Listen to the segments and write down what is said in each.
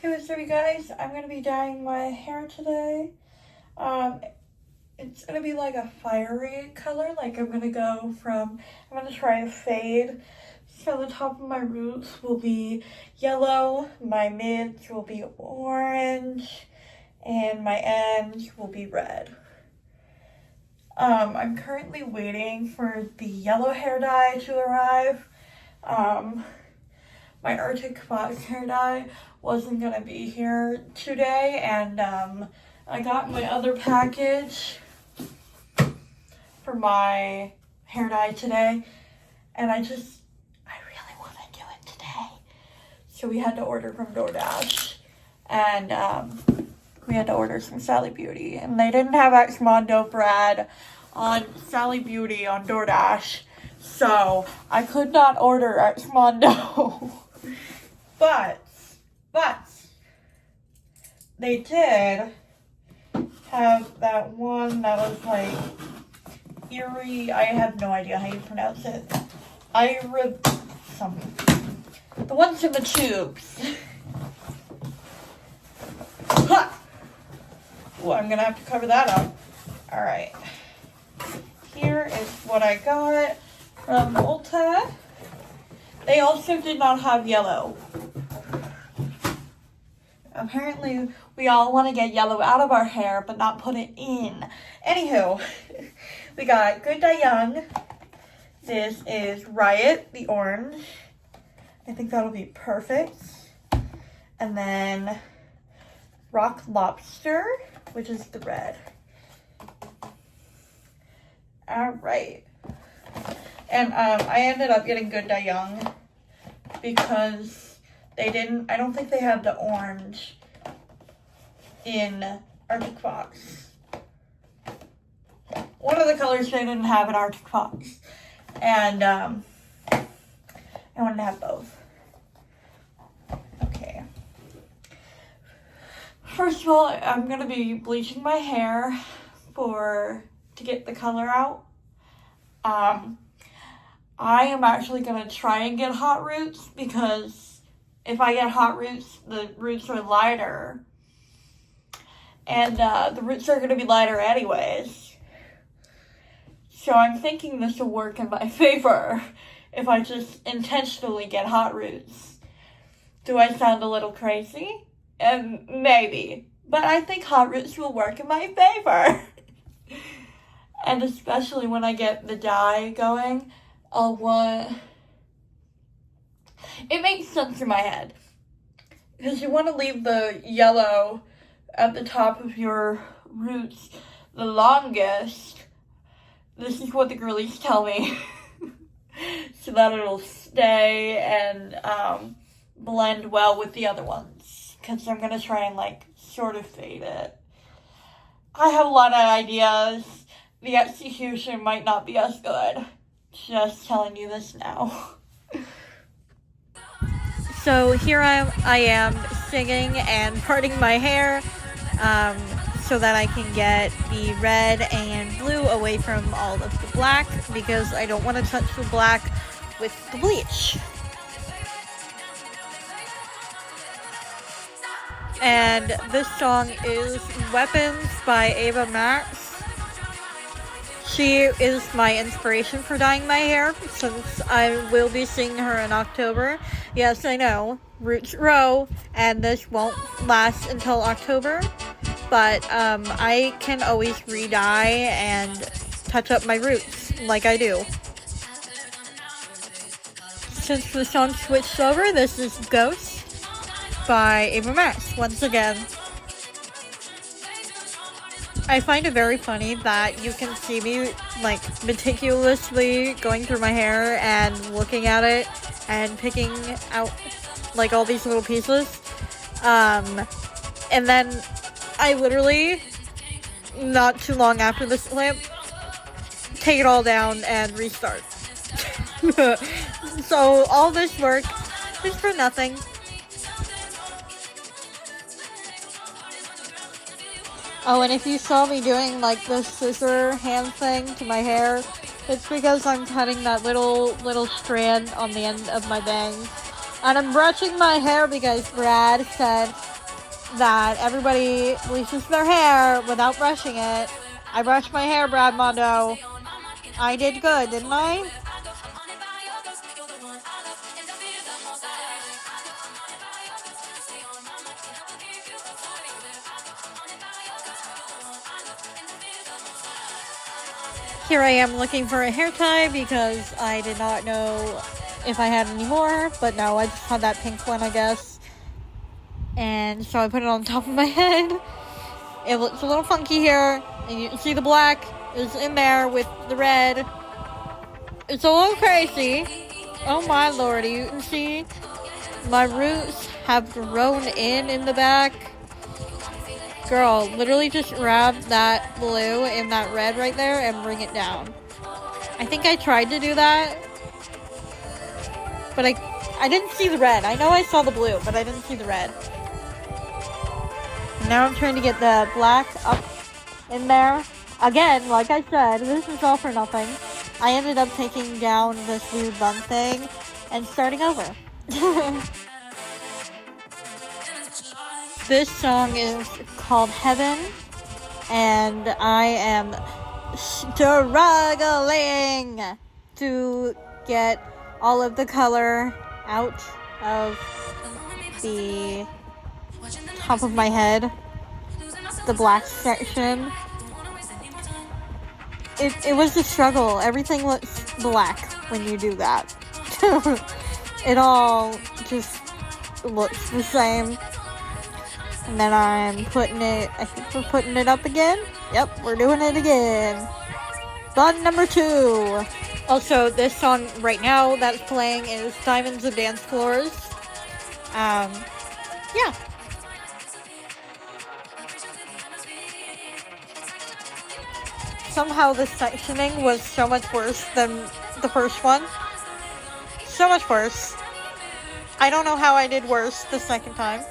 Hey, what's up, you guys? I'm gonna be dyeing my hair today. It's gonna be like a fiery color. I'm gonna try a fade. So the top of my roots will be yellow, my mids will be orange, and my ends will be red. I'm currently waiting for the yellow hair dye to arrive. My Arctic Fox hair dye wasn't gonna be here today, and I got my other package for my hair dye today, and I really want to do it today. So we had to order from DoorDash, and we had to order some Sally Beauty, and they didn't have Exmondo bread on Sally Beauty on DoorDash, so I could not order Exmondo. But they did have that one that was like Erie. I have no idea how you pronounce it. Something. The ones in the tubes. Well, I'm gonna have to cover that up. Alright. Here is what I got from Ulta. They also did not have yellow. Apparently, we all want to get yellow out of our hair, but not put it in. Anywho, we got Good Day Young. This is Riot, the orange. I think that'll be perfect. And then Rock Lobster, which is the red. Alright. And I ended up getting Good Day Young because I don't think they had the orange in Arctic Fox. One of the colors they didn't have in Arctic Fox. And I wanted to have both. Okay. First of all, I'm going to be bleaching my hair to get the color out. I am actually going to try and get hot roots because if I get hot roots, the roots are lighter. And the roots are going to be lighter anyways. So I'm thinking this will work in my favor if I just intentionally get hot roots. Do I sound a little crazy? Maybe. But I think hot roots will work in my favor. And especially when I get the dye going, it makes sense in my head. Because you want to leave the yellow at the top of your roots the longest. This is what the girlies tell me. So that it'll stay and blend well with the other ones. Because I'm going to try and sort of fade it. I have a lot of ideas. The execution might not be as good. Just telling you this now. So here I am singing and parting my hair so that I can get the red and blue away from all of the black because I don't want to touch the black with the bleach. And this song is Weapons by Ava Max. She is my inspiration for dyeing my hair since I will be seeing her in October. Yes, I know, roots grow, and this won't last until October, but I can always re-dye and touch up my roots like I do. Since the song switched over, this is Ghost by Ava Max once again. I find it very funny that you can see me meticulously going through my hair and looking at it and picking out all these little pieces. And then I literally, not too long after this clip, take it all down and restart. So all this work is for nothing. Oh, and if you saw me doing the scissor hand thing to my hair, it's because I'm cutting that little strand on the end of my bangs. And I'm brushing my hair because Brad said that everybody bleaches their hair without brushing it. I brushed my hair, Brad Mondo. I did good, didn't I? Here I am looking for a hair tie because I did not know if I had any more, but no, I just had that pink one, I guess. And so I put it on top of my head. It looks a little funky here, and you can see the black is in there with the red. It's a little crazy. Oh my lordy, you can see my roots have grown in the back. Girl, literally just grab that blue and that red right there and bring it down. I think I tried to do that, but I didn't see the red. I know I saw the blue, but I didn't see the red. Now I'm trying to get the black up in there. Again, like I said, this is all for nothing. I ended up taking down this weird bun thing and starting over. This song is called Heaven, and I am struggling to get all of the color out of the top of my head, the black section. It was a struggle. Everything looks black when you do that. It all just looks the same. And then I'm putting it, I think we're putting it up again. Yep, we're doing it again. Bun number 2. Also, this song right now that's playing is Diamonds of Dance Floors. Yeah. Somehow the sectioning was so much worse than the first one. So much worse. I don't know how I did worse the second time.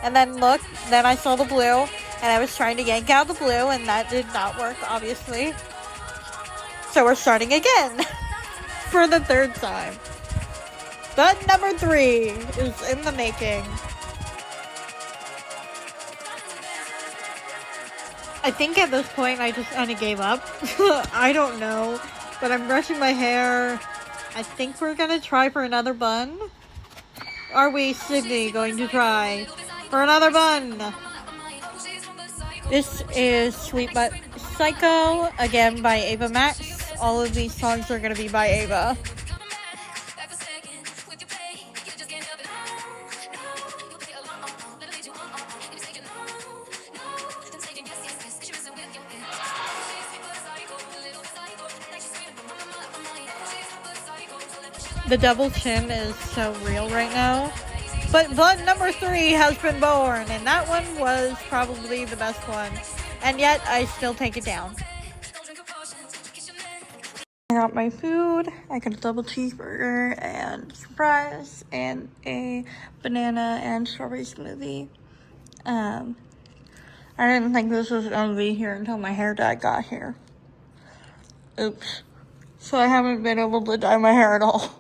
And then look, then I saw the blue, and I was trying to yank out the blue, and that did not work, obviously. So we're starting again for the third time. But number 3 is in the making. I think at this point I just kind of gave up. I don't know, but I'm brushing my hair. I think we're gonna try for another bun. Are we, Sydney, going to try for another bun? This is Sweet But Psycho, again by Ava Max. All of these songs are going to be by Ava. The double chin is so real right now. But bun number 3 has been born, and that one was probably the best one. And yet, I still take it down. I got my food. I got a double cheeseburger and some fries and a banana and strawberry smoothie. I didn't think this was going to be here until my hair dye got here. Oops. So I haven't been able to dye my hair at all.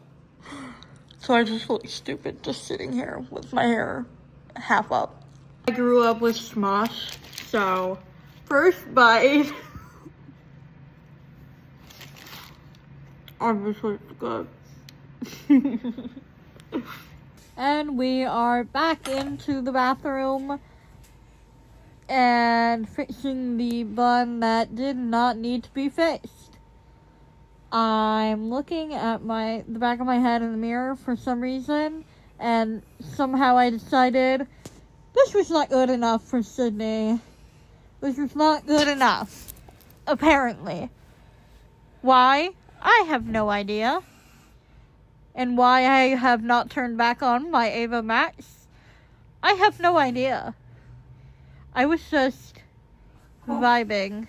So I just look stupid just sitting here with my hair half up. I grew up with Smosh, so first bite. Obviously it's good. And we are back into the bathroom and fixing the bun that did not need to be fixed. I'm looking at the back of my head in the mirror for some reason, and somehow I decided this was not good enough for Sydney. This was not good enough, apparently. Why? I have no idea. And why I have not turned back on my Ava Max? I have no idea. I was just vibing.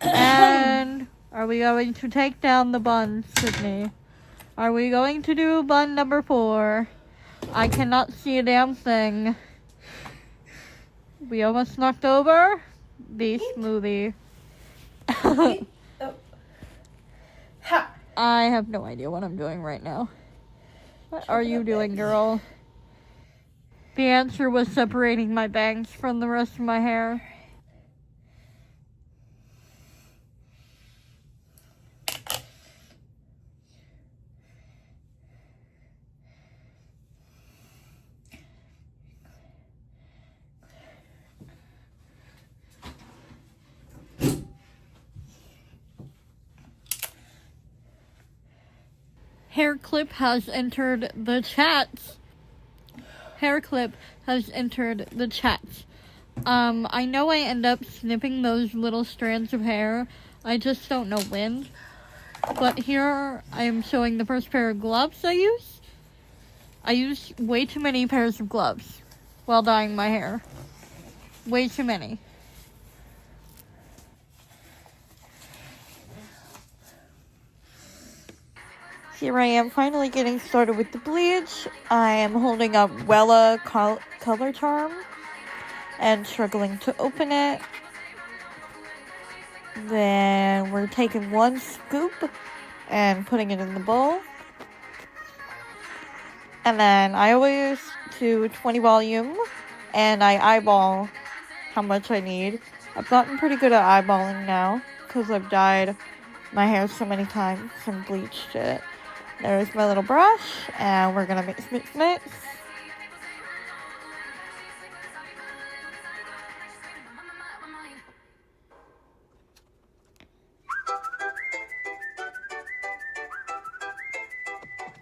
And are we going to take down the bun, Sydney? Are we going to do bun number 4? I cannot see a damn thing. We almost knocked over the smoothie. I have no idea what I'm doing right now. What are you doing, girl? The answer was separating my bangs from the rest of my hair. Hair clip has entered the chat. Hair clip has entered the chat. I know I end up snipping those little strands of hair. I just don't know when. But here I am showing the first pair of gloves I use. I use way too many pairs of gloves while dyeing my hair. Way too many. Here I am finally getting started with the bleach. I am holding up Wella Color Charm and struggling to open it. Then we're taking one scoop and putting it in the bowl. And then I always do 20 volume and I eyeball how much I need. I've gotten pretty good at eyeballing now because I've dyed my hair so many times and bleached it. There's my little brush, and we're gonna mix.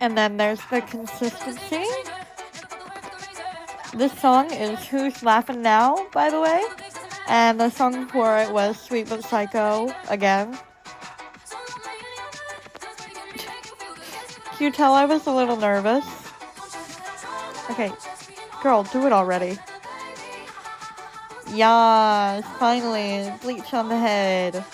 And then there's the consistency. This song is Who's Laughing Now, by the way. And the song before it was Sweet But Psycho again. Can you tell I was a little nervous? Okay, girl, do it already. Yes, finally, bleach on the head.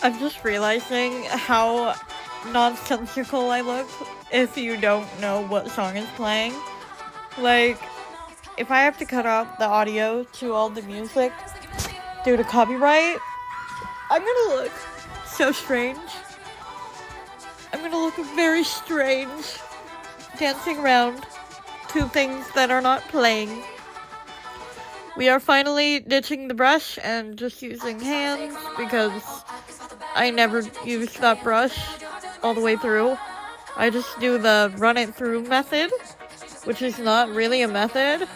I'm just realizing how nonsensical I look if you don't know what song is playing. Like, if I have to cut out the audio to all the music due to copyright, I'm gonna look so strange. I'm gonna look very strange dancing around to things that are not playing. We are finally ditching the brush and just using hands because I never use that brush all the way through. I just do the run it through method, which is not really a method.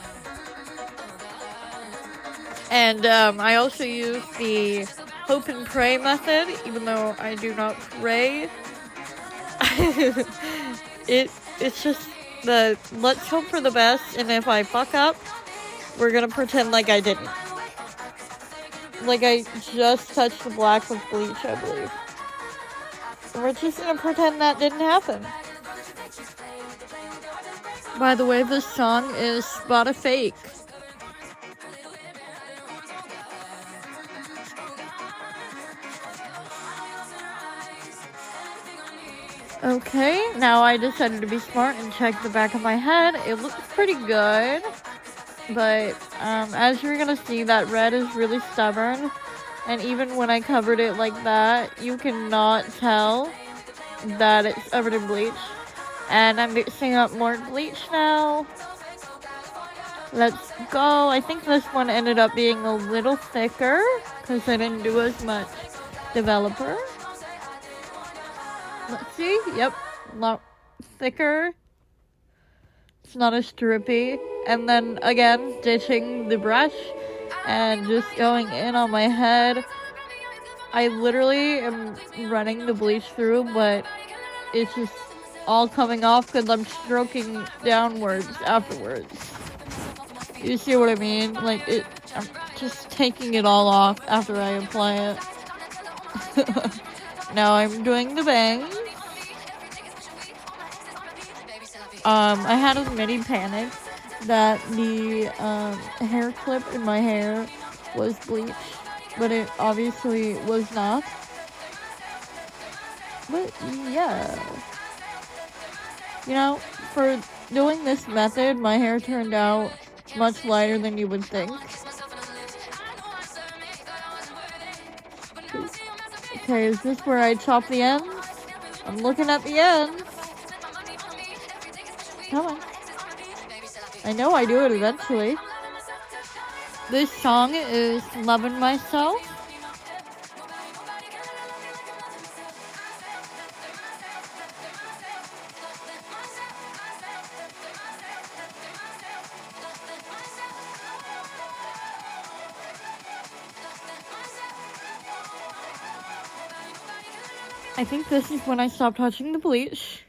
And I also use the hope and pray method, even though I do not pray. It's just the let's hope for the best, and if I fuck up, we're gonna pretend like I didn't. Like I just touched the black with bleach, I believe. And we're just gonna pretend that didn't happen. By the way, this song is Spot a Fake. Okay, now I decided to be smart and check the back of my head. It looks pretty good. But, as you're gonna see, that red is really stubborn. And even when I covered it like that, you cannot tell that it's covered in bleach. And I'm mixing up more bleach now. Let's go. I think this one ended up being a little thicker, because I didn't do as much developer. Let's see. Yep. A lot thicker. It's not as drippy. And then again, ditching the brush and just going in on my head. I literally am running the bleach through, but it's just all coming off because I'm stroking downwards afterwards. You see what I mean? Like, I'm just taking it all off after I apply it. Now I'm doing the bangs. I had a mini panic that the hair clip in my hair was bleached, but it obviously was not. But yeah, you know, for doing this method, my hair turned out much lighter than you would think. Okay, is this where I chop the ends? I'm looking at the ends. Come on. I know I do it eventually. This song is Loving Myself. I think this is when I stopped touching the bleach.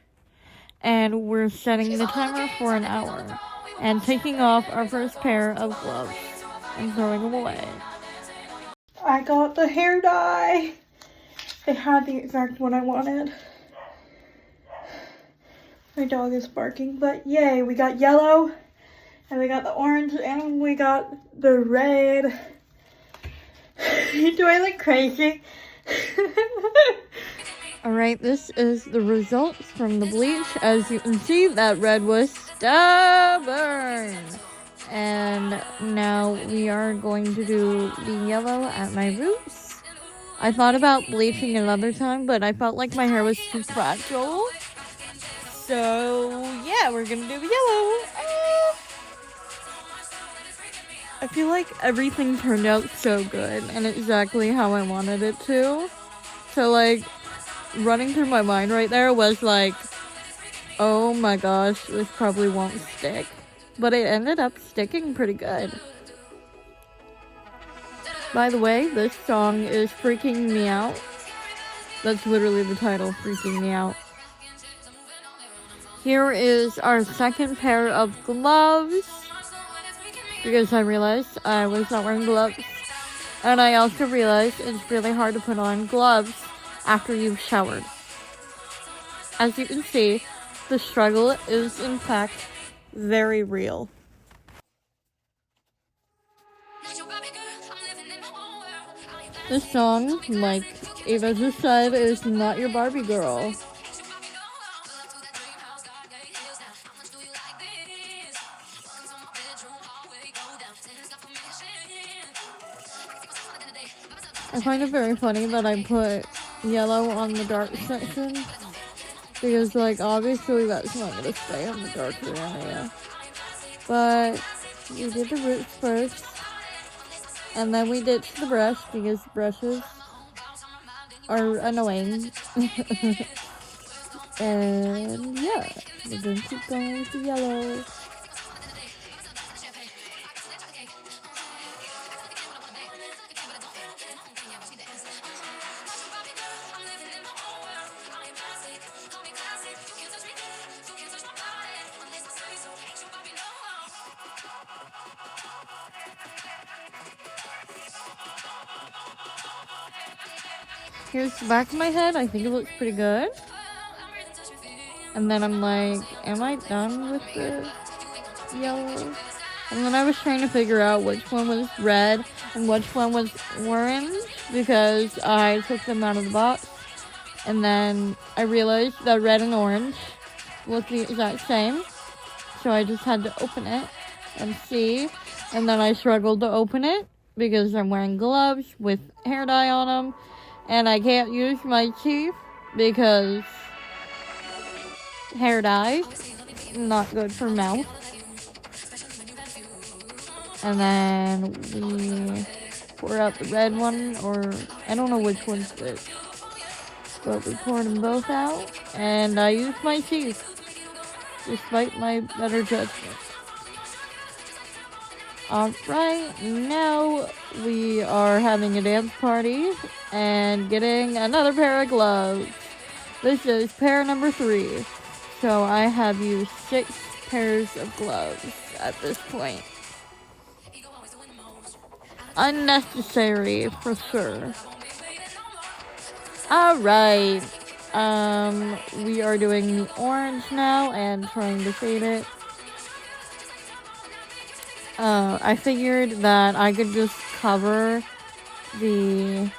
And we're setting the timer for an hour. And taking off our first pair of gloves. And throwing them away. I got the hair dye. It had the exact one I wanted. My dog is barking, but yay, we got yellow, and we got the orange, and we got the red. Do I look crazy? Alright, this is the results from the bleach. As you can see, that red was stubborn. And now we are going to do the yellow at my roots. I thought about bleaching another time, but I felt like my hair was too fragile. So, yeah, we're gonna do the yellow. I feel like everything turned out so good and exactly how I wanted it to. So, like, running through my mind right there was like, oh my gosh, this probably won't stick. But it ended up sticking pretty good. By the way, this song is Freaking Me Out. That's literally the title, Freaking Me Out. Here is our second pair of gloves, because I realized I was not wearing gloves. And I also realized it's really hard to put on gloves after you've showered. As you can see, the struggle is in fact very real. This song, like Ava just said, is not your Barbie girl. I find it very funny that I put yellow on the dark section, because like obviously that's not going to stay on the darker area. But we did the roots first, and then we ditched the brush because brushes are annoying. And yeah, we're going to keep going with the yellow. Here's the back of my head. I think it looks pretty good. And then I'm like, am I done with the yellow? And then I was trying to figure out which one was red and which one was orange, because I took them out of the box. And then I realized that red and orange look the exact same. So I just had to open it and see. And then I struggled to open it because I'm wearing gloves with hair dye on them. And I can't use my teeth because hair dye, not good for mouth. And then we pour out the red one, or I don't know which one's which. But we poured them both out, and I used my teeth, despite my better judgment. Alright, now we are having a dance party and getting another pair of gloves. This is pair number 3. So I have used 6 pairs of gloves at this point. Unnecessary for sure. Alright, We are doing the orange now and trying to fade it. I figured that I could just cover the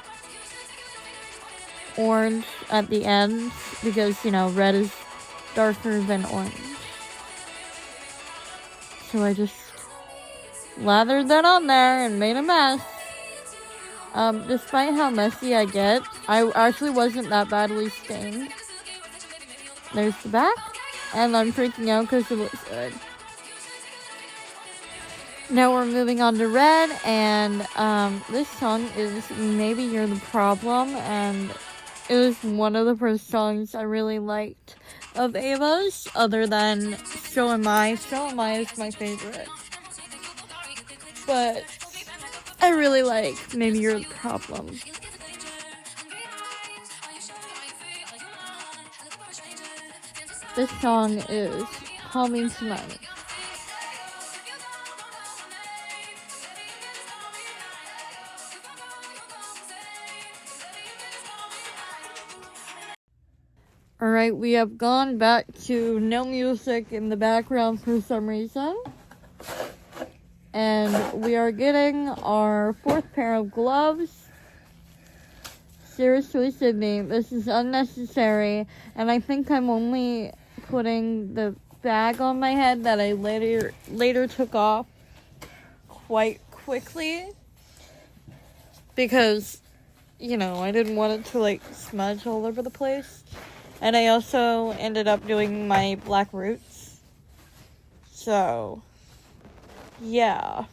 orange at the end because, you know, red is darker than orange. So I just lathered that on there and made a mess. Despite how messy I get, I actually wasn't that badly stained. There's the back, and I'm freaking out because it looks good. Now we're moving on to red, and this song is Maybe You're the Problem, and it was one of the first songs I really liked of Ava's, other than So Am I. So Am I is my favorite. But I really like Maybe You're the Problem. This song is Call Me Tonight. Alright, we have gone back to no music in the background for some reason. And we are getting our fourth pair of gloves. Seriously, Sydney, this is unnecessary. And I think I'm only putting the bag on my head that I later took off quite quickly. Because, you know, I didn't want it to, like, smudge all over the place. And I also ended up doing my black roots. So, yeah.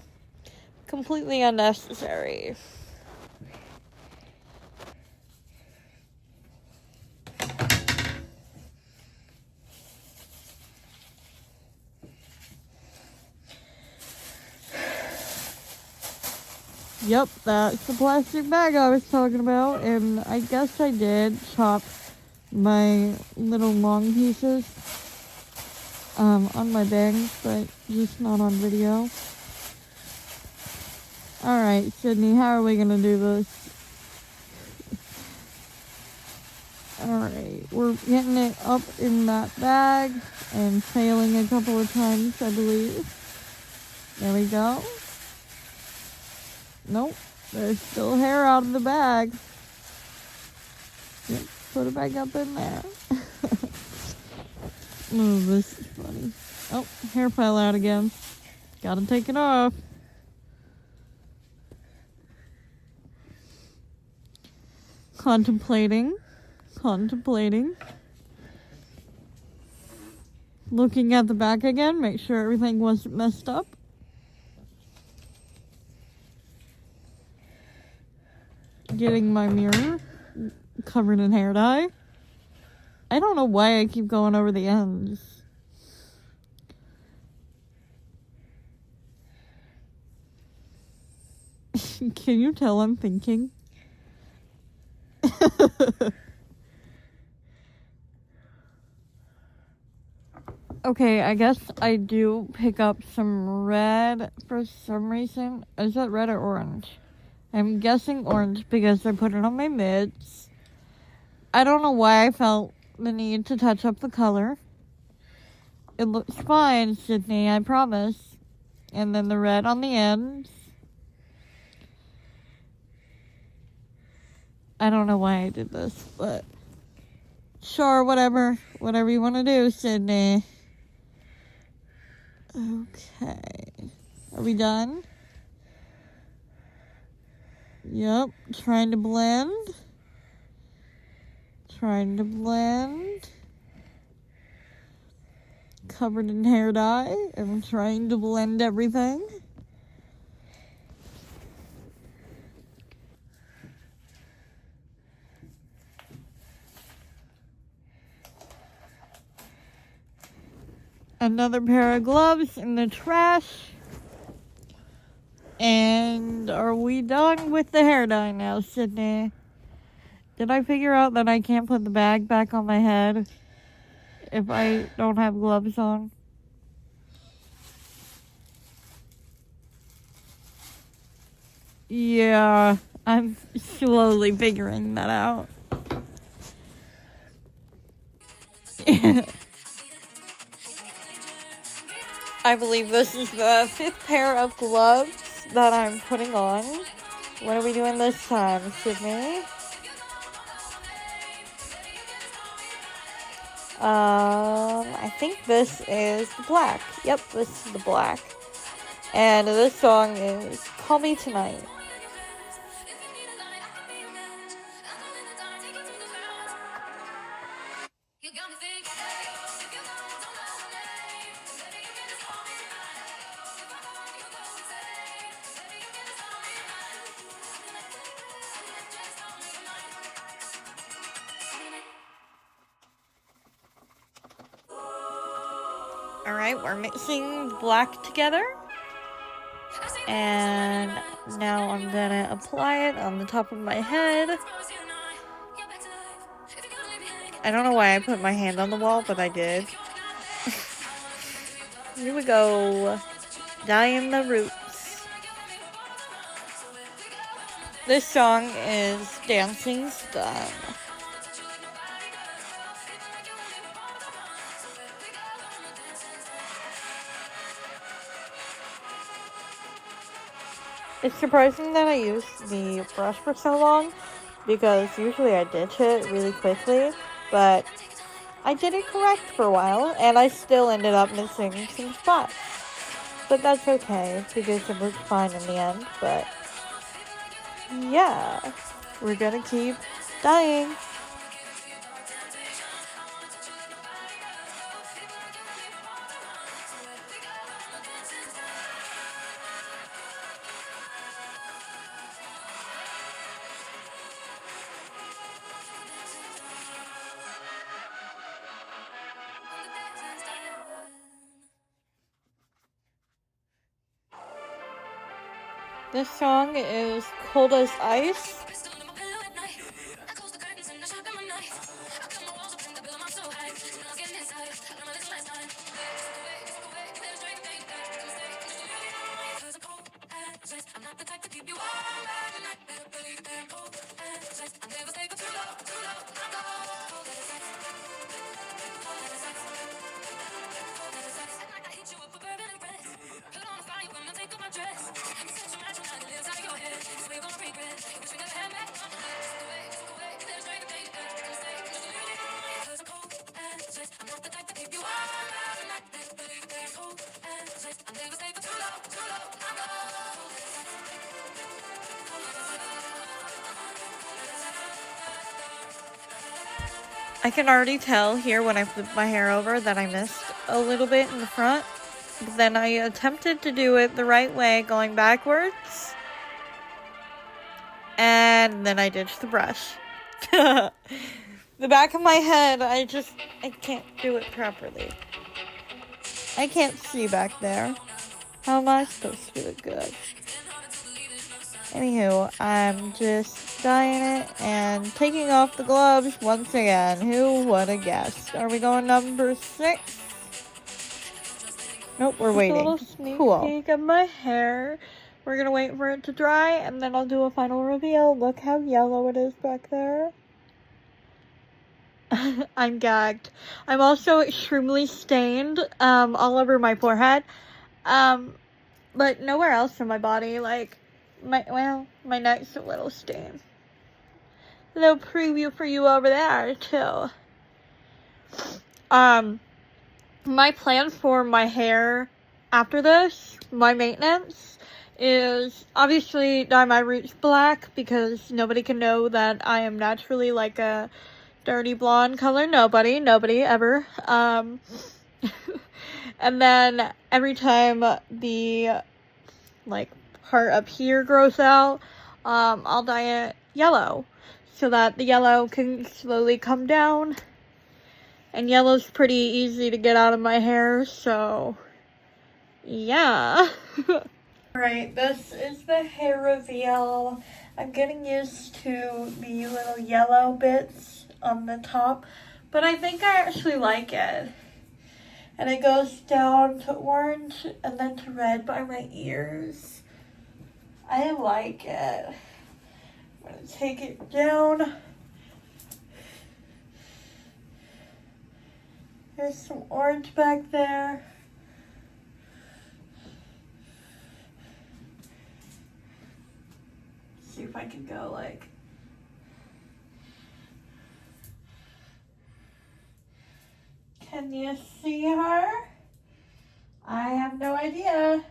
Completely unnecessary. Yep, that's the plastic bag I was talking about. And I guess I did chop my little long pieces on my bangs, but just not on video. Alright, Sydney, how are we gonna do this? Alright, we're getting it up in that bag and failing a couple of times, I believe. There we go. Nope, there's still hair out of the bag. Yep. Put it back up in there. Oh, this is funny. Oh, hair fell out again. Gotta take it off. Contemplating. Looking at the back again, make sure everything wasn't messed up. Getting my mirror covered in hair dye. I don't know why I keep going over the ends. Can you tell I'm thinking? Okay, I guess I do pick up some red for some reason. Is that red or orange? I'm guessing orange because I put it on my mids. I don't know why I felt the need to touch up the color. It looks fine, Sydney, I promise. And then the red on the ends. I don't know why I did this, but sure, whatever. Whatever you want to do, Sydney. Okay. Are we done? Yep. Trying to blend. Covered in hair dye. I'm trying to blend everything. Another pair of gloves in the trash. And are we done with the hair dye now, Sydney? Did I figure out that I can't put the bag back on my head if I don't have gloves on? Yeah, I'm slowly figuring that out. I believe this is the 5th pair of gloves that I'm putting on. What are we doing this time, Sydney? I think this is the black. Yep, this is the black. And this song is Call Me Tonight. Alright, we're mixing black together. And now I'm gonna apply it on the top of my head. I don't know why I put my hand on the wall, but I did. Here we go. Dyeing the roots. This song is Dancing's Done. It's surprising that I used the brush for so long, because usually I ditch it really quickly, but I did it correct for a while, and I still ended up missing some spots. But that's okay, because it was fine in the end, but yeah, we're gonna keep dyeing. This song is Cold as Ice. I can already tell here when I flip my hair over that I missed a little bit in the front. But then I attempted to do it the right way, going backwards. And then I ditched the brush. The back of my head, I can't do it properly. I can't see back there. How am I supposed to do it good? Anywho, I'm just dyeing it and taking off the gloves once again. Who would have guessed? Are we going number 6? Nope, we're waiting. A little sneak peek of my hair. We're gonna wait for it to dry, and then I'll do a final reveal. Look how yellow it is back there. I'm gagged. I'm also extremely stained, all over my forehead. But nowhere else in my body. Like, my neck's a little stained. A little preview for you over there, too. My plan for my hair after this, my maintenance, is obviously dye my roots black, because nobody can know that I am naturally like a dirty blonde color. Nobody ever. And then every time the like part up here grows out, I'll dye it yellow, so that the yellow can slowly come down. And yellow's pretty easy to get out of my hair, so yeah. Alright, this is the hair reveal. I'm getting used to the little yellow bits on the top, but I think I actually like it. And it goes down to orange and then to red by my ears. I like it. I'm gonna take it down. There's some orange back there. See if I can go like. Can you see her? I have no idea.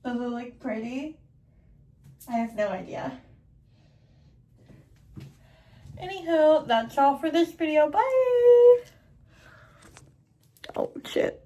Does it look pretty? I have no idea. Anywho, that's all for this video. Bye! Oh, shit.